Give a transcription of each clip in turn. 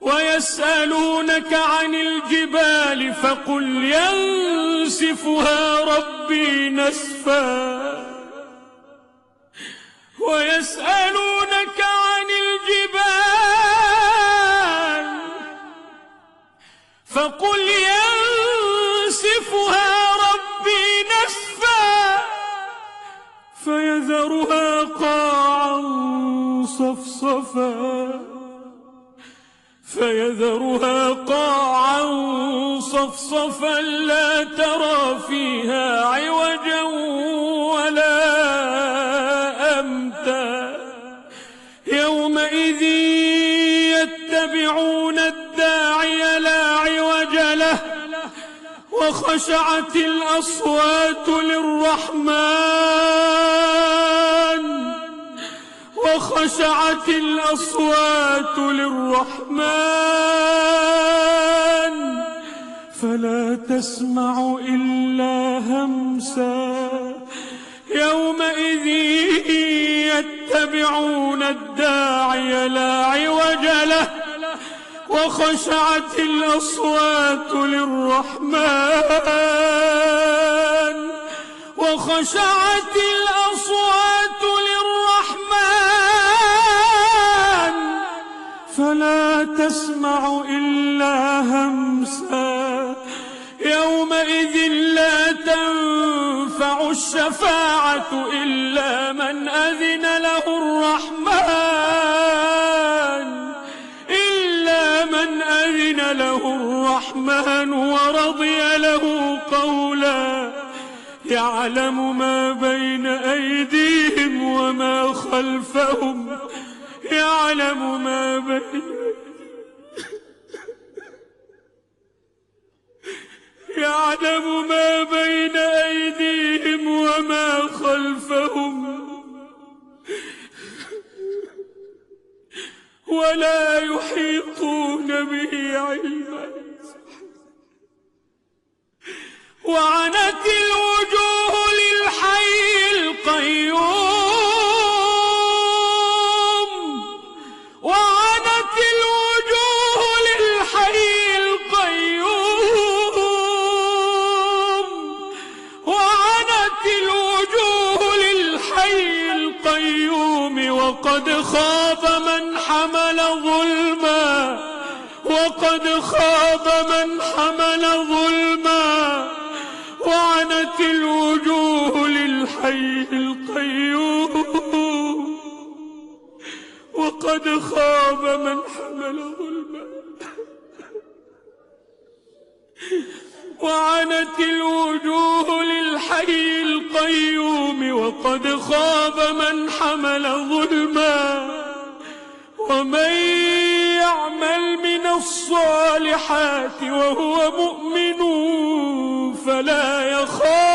ويسألونك عن الجبال فقل ينسفها ربي نسفا ويسألونك عن الجبال فقل ينسفها ربي نسفا فيذرها قاعا صفصفا لا ترى فيها عوجا ولا أمتا يومئذ يتبعون الداعي لا عوج له وخشعت الأصوات للرحمن فلا تسمع إلا همسا يومئذ يتبعون الداعي لا عوج له وخشعت الأصوات للرحمن فلا تسمع إلا همسا يومئذ لا تنفع الشفاعة إلا من أذن له الرحمن ورضي له قولا يعلم ما بين أيديهم وما خلفهم يعلم ما بين أيديهم وما خلفهم ولا يحيطون به علما وعنت الوجوه للحي القيوم وعنت الوجوه للحي القيوم وقد خاب من حمل ظلما وعنت الوجوه للحي القيوم وقد خاب من حمل ظلما وعنت الوجوه للحي القيوم وقد خاب من حمل ظلما ومن يعمل من الصالحات وهو مؤمن فلا يخاف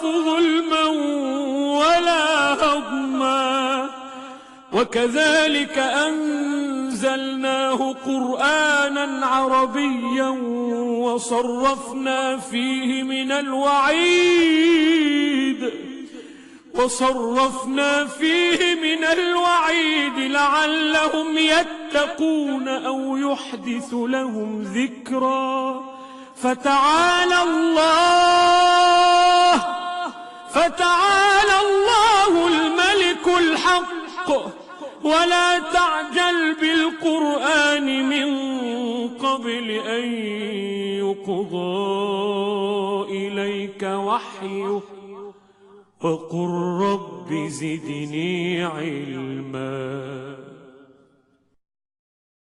ظلما ولا هضما وكذلك أنزلناه قرآنا عربيا وصرفنا فيه من الوعيد لعلهم يتقون أو يحدث لهم ذكرا فتعالى الله الملك الحق ولا تعجل بالقرآن من قبل أن يقضى إليك وحيه وقل رب زدني علما.